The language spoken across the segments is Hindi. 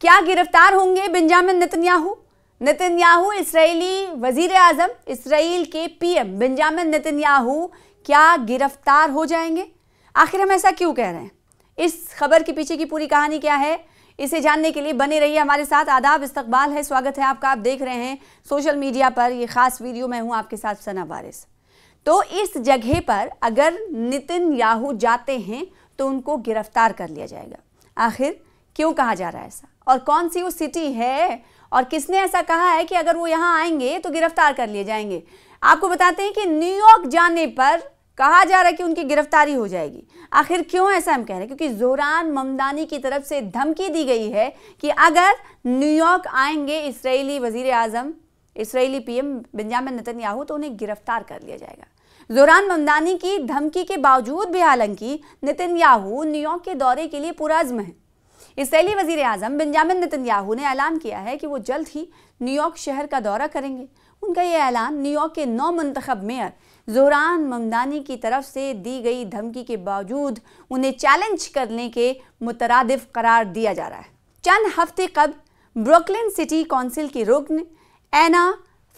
क्या गिरफ्तार होंगे बेंजामिन नेतन्याहू? नेतन्याहू इस्राएली वजीर आजम, इसराइल के पीएम बेंजामिन नेतन्याहू क्या गिरफ्तार हो जाएंगे? आखिर हम ऐसा क्यों कह रहे हैं? इस खबर के पीछे की पूरी कहानी क्या है, इसे जानने के लिए बने रहिए हमारे साथ। आदाब, इस्तकबाल है, स्वागत है आपका। आप देख रहे हैं सोशल मीडिया पर ये खास वीडियो। मैं हूं आपके साथ सना वारिस। तो इस जगह पर अगर नेतन्याहू जाते हैं तो उनको गिरफ्तार कर लिया जाएगा। आखिर क्यों कहा जा रहा है ऐसा, और कौन सी वो सिटी है, और किसने ऐसा कहा है कि अगर वो यहाँ आएंगे तो गिरफ्तार कर लिए जाएंगे? आपको बताते हैं कि न्यूयॉर्क जाने पर कहा जा रहा है कि उनकी गिरफ्तारी हो जाएगी। आखिर क्यों ऐसा हम कह रहे हैं? क्योंकि जोहरान ममदानी की तरफ से धमकी दी गई है कि अगर न्यूयॉर्क आएंगे इस्राएली वजीर आजम, इसराइली पीएम बेंजामिन नेतन्याहू, तो उन्हें गिरफ्तार कर लिया जाएगा। जोहरान ममदानी की धमकी के बावजूद भी हालांकि नेतन्याहू न्यूयॉर्क के दौरे के लिए पुरअज़्म है। इसराइली वजीर आजम बेंजामिन नेतन्याहू ने ऐलान किया है कि वो जल्द ही न्यूयॉर्क शहर का दौरा करेंगे। उनका ये ऐलान न्यूयॉर्क के नौ मुंतखब मेयर जोहरान ममदानी की तरफ से दी गई धमकी के बावजूद उन्हें चैलेंज करने के मुतरादिफ करार दिया जा रहा है। चंद हफ्ते कबल ब्रुकलिन सिटी काउंसिल की रुकन एना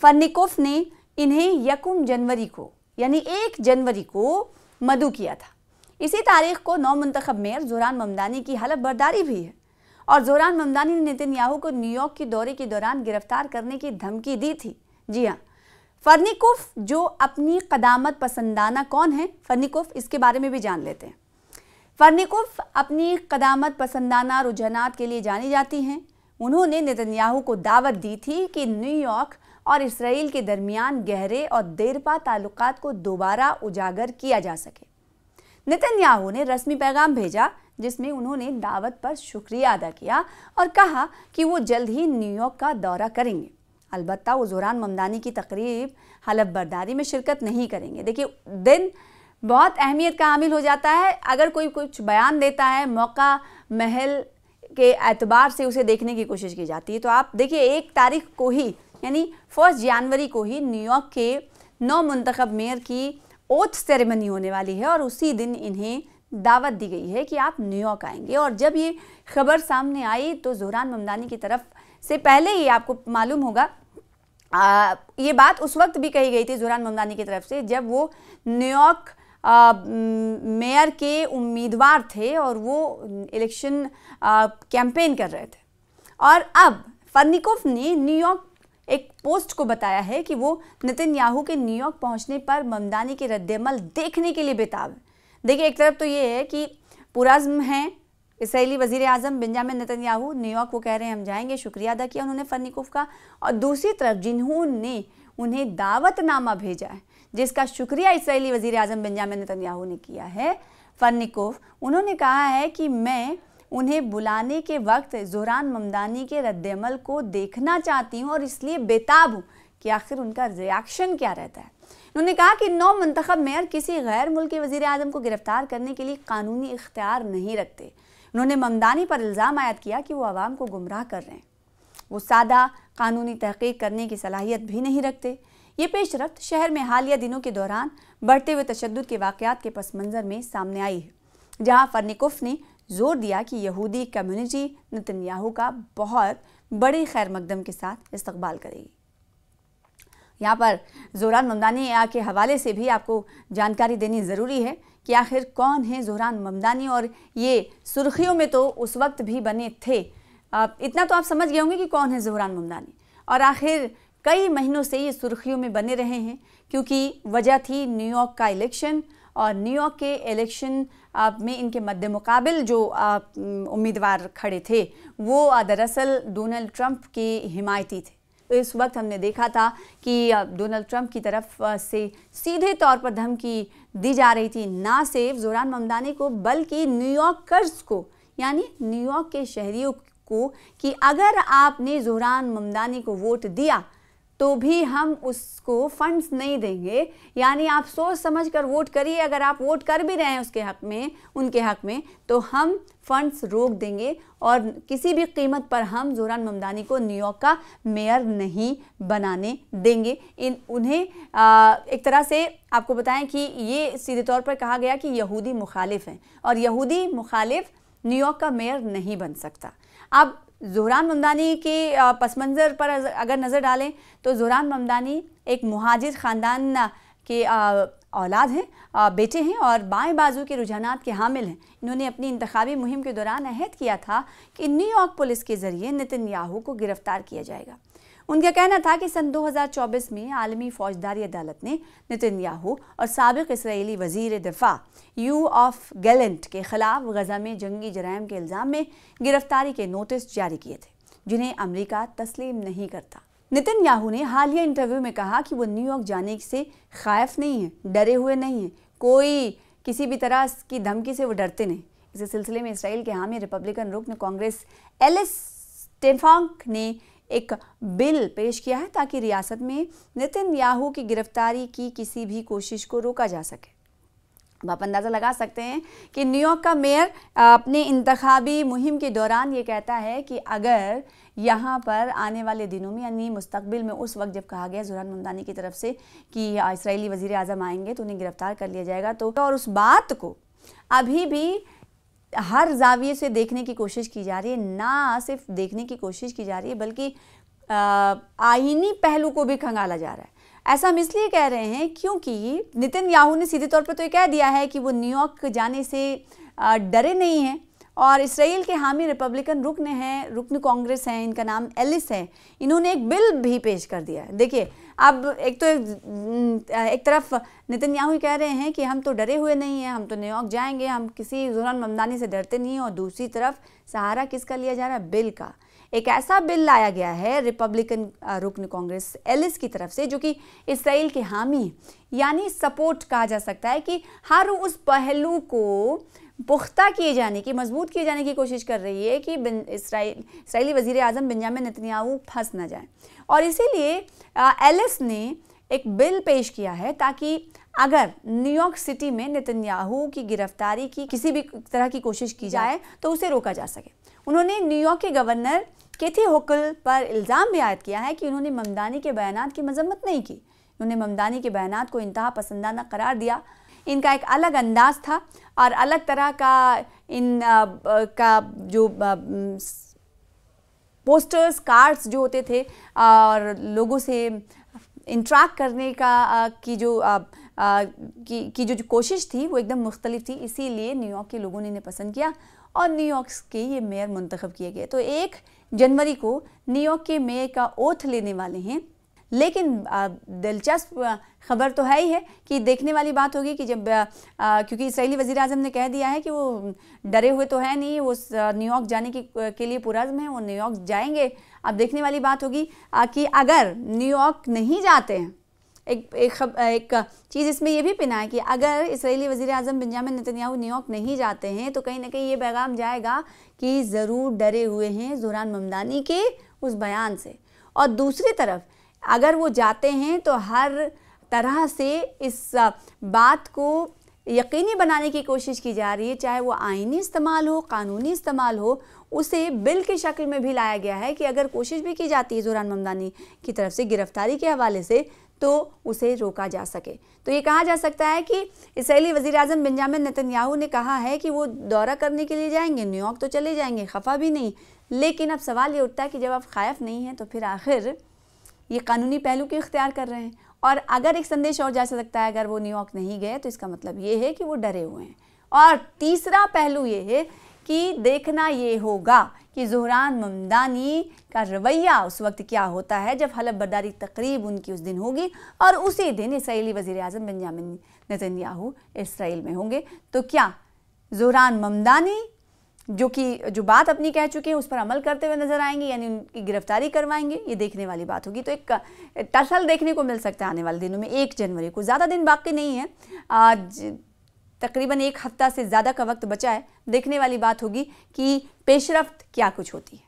फर्निकोफ ने इन्हें 1 जनवरी को यानी 1 जनवरी को मदऊ किया था। इसी तारीख को नौ मुंतखब मेयर जोहरान ममदानी की हलफ बर्दारी भी है, और जोहरान ममदानी ने नेतन्याहू को न्यूयॉर्क के दौरे के दौरान गिरफ्तार करने की धमकी दी थी। जी हाँ, फर्निकोफ जो अपनी कदामत पसंदाना कौन है फर्निकोफ, इसके बारे में भी जान लेते हैं। फर्निकोफ अपनी कदामत पसंदाना रुझानात के लिए जानी जाती हैं। उन्होंने नेतन्याहू को दावत दी थी कि न्यूयॉर्क और इसराइल के दरमियान गहरे और देरपा ताल्लुकात को दोबारा उजागर किया जा सके। नेतन्याहू ने रस्मी पैगाम भेजा जिसमें उन्होंने दावत पर शुक्रिया अदा किया और कहा कि वो जल्द ही न्यूयॉर्क का दौरा करेंगे। अलबत्ता वो जोहरान ममदानी की तकरीब हलफ बर्दारी में शिरकत नहीं करेंगे। देखिए, दिन बहुत अहमियत का हामिल हो जाता है। अगर कोई कुछ बयान देता है, मौका महल के एतबार से उसे देखने की कोशिश की जाती है। तो आप देखिए, 1 तारीख को ही यानी 1 जनवरी को ही न्यूयॉर्क के 9 मुंतखब मेयर की ओथ सेरेमनी होने वाली है, और उसी दिन इन्हें दावत दी गई है कि आप न्यूयॉर्क आएंगे। और जब ये खबर सामने आई तो जोहरान ममदानी की तरफ से पहले ही आपको मालूम होगा, ये बात उस वक्त भी कही गई थी जोहरान ममदानी की तरफ से जब वो न्यूयॉर्क मेयर के उम्मीदवार थे और वो इलेक्शन कैंपेन कर रहे थे। और अब फर्निकोफ ने न्यूयॉर्क एक पोस्ट को बताया है कि वो नेतन्याहू के न्यूयॉर्क पहुंचने पर ममदानी के रद्देअमल देखने के लिए बेताब है। देखिए, एक तरफ तो ये है कि पुरअज़्म हैं इसराइली वजीर आजम बेंजामिन नेतन्याहू, न्यूयॉर्क वो कह रहे हैं हम जाएंगे, शुक्रिया अदा किया उन्होंने फर्निकोफ का। और दूसरी तरफ जिन्होंने उन्हें दावतनामा भेजा है जिसका शुक्रिया इसराइली वजीर आजम बेंजामिन नेतन्याहू ने किया है, फर्निकोफ, उन्होंने कहा है कि मैं उन्हें बुलाने के वक्त जोहरान ममदानी के रद्देअमल को देखना चाहती हूँ और इसलिए बेताब हूँ कि आखिर उनका रिएक्शन क्या रहता है। उन्होंने कहा कि 9 मुंतखब मेयर किसी गैर मुल्की वजीर आजम को गिरफ्तार करने के लिए कानूनी इख्तियार नहीं रखते। उन्होंने ममदानी पर इल्ज़ाम आयद किया कि वो आवाम को गुमराह कर रहे हैं। वो सादा कानूनी तहकीक करने की सलाहियत भी नहीं रखते। ये पेशरफ्त शहर में हालिया दिनों के दौरान बढ़ते हुए तशद्दुद के वाक़यात के पस मंज़र में सामने आई है, जहाँ फर्निकोफ ने जोर दिया कि यहूदी कम्युनिटी नेतन्याहू का बहुत बड़ी खैर मकदम के साथ इस्तकबाल करेगी। यहाँ पर जोहरान ममदानी के हवाले से भी आपको जानकारी देनी ज़रूरी है कि आखिर कौन है जोहरान ममदानी, और ये सुर्खियों में तो उस वक्त भी बने थे। इतना तो आप समझ गए होंगे कि कौन है जोहरान ममदानी, और आखिर कई महीनों से ये सुर्खियों में बने रहे हैं क्योंकि वजह थी न्यूयॉर्क का इलेक्शन, और न्यूयॉर्क के इलेक्शन में इनके मद्दे मुकाबिल जो उम्मीदवार खड़े थे वो दरअसल डोनाल्ड ट्रंप के हिमायती थे। तो इस वक्त हमने देखा था कि डोनाल्ड ट्रंप की तरफ से सीधे तौर पर धमकी दी जा रही थी, ना सिर्फ जोहरान ममदानी को बल्कि न्यूयॉर्कर्स को, यानी न्यूयॉर्क के शहरियों को, कि अगर आपने जोहरान ममदानी को वोट दिया तो भी हम उसको फंड्स नहीं देंगे। यानी आप सोच समझ कर वोट करिए, अगर आप वोट कर भी रहे हैं उसके हक में, उनके हक में, तो हम फंड्स रोक देंगे और किसी भी कीमत पर हम जोहरान ममदानी को न्यूयॉर्क का मेयर नहीं बनाने देंगे। उन्हें एक तरह से आपको बताएं कि ये सीधे तौर पर कहा गया कि यहूदी मुखालिफ हैं और यहूदी मुखालिफ न्यूयॉर्क का मेयर नहीं बन सकता। अब ज़ोहरान ममदानी के पस मंज़र पर अगर नज़र डालें तो ज़ोहरान ममदानी एक मुहाजिर ख़ानदान के औलाद हैं, बेटे हैं और बाएं बाजू के रुझानात के हामिल हैं। इन्होंने अपनी इंतखाबी मुहिम के दौरान अहद किया था कि न्यूयॉर्क पुलिस के ज़रिए नेतन्याहू को गिरफ्तार किया जाएगा। उनका कहना था कि सन 2024 में आलमी फौजदारी अदालत ने नेतन्याहू और साबिक इसराइली वज़ीर दिफा यूएफ गैलेंट के खिलाफ गजा में जंगी जराइम के इल्ज़ाम में गिरफ्तारी के नोटिस जारी किए थे, जिन्हें अमेरिका तस्लीम नहीं करता। नेतन्याहू ने हालिया इंटरव्यू में कहा कि वो न्यूयॉर्क जाने से खौफ नहीं है, डरे हुए नहीं हैं, कोई किसी भी तरह की धमकी से वो डरते नहीं। इस सिलसिले में इसराइल के हामी रिपब्लिकन रुकन कांग्रेस एलिस स्टेफांक ने एक बिल पेश किया है ताकि रियासत में नेतन्याहू की गिरफ्तारी की किसी भी कोशिश को रोका जा सके। अब आप अंदाज़ा लगा सकते हैं कि न्यूयॉर्क का मेयर अपने इंतखाबी मुहिम के दौरान ये कहता है कि अगर यहाँ पर आने वाले दिनों में यानी मुस्तकबिल में उस वक्त जब कहा गया ज़ोहरान ममदानी की तरफ से कि इसराइली वज़ीर आज़म आएंगे तो उन्हें गिरफ्तार कर लिया जाएगा, तो और उस बात को अभी भी हर जाविये से देखने की कोशिश की जा रही है। ना सिर्फ देखने की कोशिश की जा रही है बल्कि आईनी पहलू को भी खंगाला जा रहा है। ऐसा हम इसलिए कह रहे हैं क्योंकि नेतन्याहू ने सीधे तौर पर तो ये कह दिया है कि वो न्यूयॉर्क जाने से डरे नहीं हैं और इसराइल के हामी रिपब्लिकन रुकन कांग्रेस हैं, इनका नाम एलिस है, इन्होंने एक बिल भी पेश कर दिया है। देखिए, अब एक तरफ नेतन्याहू कह रहे हैं कि हम तो डरे हुए नहीं हैं, हम तो न्यूयॉर्क जाएंगे, हम किसी ज़ोहरान ममदानी से डरते नहीं हैं, और दूसरी तरफ सहारा किसका लिया जा रहा है? बिल का। एक ऐसा बिल लाया गया है रिपब्लिकन रुकन कांग्रेस एलिस की तरफ से जो कि इसराइल के हामी है, यानी सपोर्ट कहा जा सकता है कि हर उस पहलू को पुख्ता किए जाने की, मजबूत किए जाने की कोशिश कर रही है कि इसराइली वज़ीर आज़म बेंजामिन नेतन्याहू फंस न जाए। और इसीलिए एलिस ने एक बिल पेश किया है ताकि अगर न्यूयॉर्क सिटी में नेतन्याहू की गिरफ्तारी की किसी भी तरह की कोशिश की जाए तो उसे रोका जा सके। उन्होंने न्यूयॉर्क के गवर्नर केथी होकल पर इल्ज़ाम भी आयद किया है कि उन्होंने ममदानी के बयानात की मजम्मत नहीं की। उन्होंने ममदानी के बयानात को इंतहा पसंदाना करार दिया। इनका एक अलग अंदाज था और अलग तरह का का जो पोस्टर्स, कार्ड्स जो होते थे और लोगों से इंटरेक्ट करने का की जो कोशिश थी वो एकदम मुख्तलिफ थी। इसीलिए न्यूयॉर्क के लोगों ने इन्हें पसंद किया और न्यूयॉर्क के ये मेयर मुंतखब किए गए। तो 1 जनवरी को न्यूयॉर्क के मेयर का ओथ लेने वाले हैं। लेकिन दिलचस्प खबर तो है ही है कि देखने वाली बात होगी कि जब क्योंकि इसराइली वज़ीर आज़म ने कह दिया है कि वो डरे हुए तो है नहीं, वो न्यूयॉर्क जाने के लिए पुरज़्म है, वो न्यूयॉर्क जाएंगे। अब देखने वाली बात होगी कि अगर न्यूयॉर्क नहीं जाते हैं, एक चीज़ इसमें यह भी पिना है कि अगर इसराइली वज़ीर आज़म बेंजामिन नेतन्याहू न्यूयॉर्क नहीं जाते हैं तो कहीं ना कहीं ये पैगाम जाएगा कि ज़रूर डरे हुए हैं ज़ोहरान ममदानी के उस बयान से। और दूसरी तरफ अगर वो जाते हैं तो हर तरह से इस बात को यकीनी बनाने की कोशिश की जा रही है, चाहे वो आईनी इस्तेमाल हो, कानूनी इस्तेमाल हो, उसे बिल की शक्ल में भी लाया गया है कि अगर कोशिश भी की जाती है ज़ोहरान ममदानी की तरफ से गिरफ्तारी के हवाले से तो उसे रोका जा सके। तो ये कहा जा सकता है कि इसराइली वज़ीर आज़म बेंजामिन नेतन्याहू ने कहा है कि वो दौरा करने के लिए जाएंगे, न्यूयॉर्क तो चले जाएंगे, खफा भी नहीं। लेकिन अब सवाल ये उठता है कि जब आप खौफ नहीं हैं तो फिर आखिर ये कानूनी पहलू क्यों इख्तियार कर रहे हैं? और अगर एक संदेश और जा सकता है, अगर वो न्यूयॉर्क नहीं गए तो इसका मतलब ये है कि वो डरे हुए हैं। और तीसरा पहलू ये है कि देखना ये होगा कि ज़ोहरान ममदानी का रवैया उस वक्त क्या होता है जब हलफ बर्दारी तकरीब उनकी उस दिन होगी और उसी दिन इसराइली वज़ीर आज़म बेंजामिन नेतन्याहू इसराइल में होंगे। तो क्या ज़ोहरान ममदानी जो बात अपनी कह चुके हैं उस पर अमल करते हुए नजर आएंगे, यानी उनकी गिरफ्तारी करवाएंगे? ये देखने वाली बात होगी। तो एक टसल देखने को मिल सकता है आने वाले दिनों में। 1 जनवरी को ज़्यादा दिन बाकी नहीं है, आज तकरीबन 1 हफ्ता से ज़्यादा का वक्त बचा है। देखने वाली बात होगी कि पेशरफ्त क्या कुछ होती है।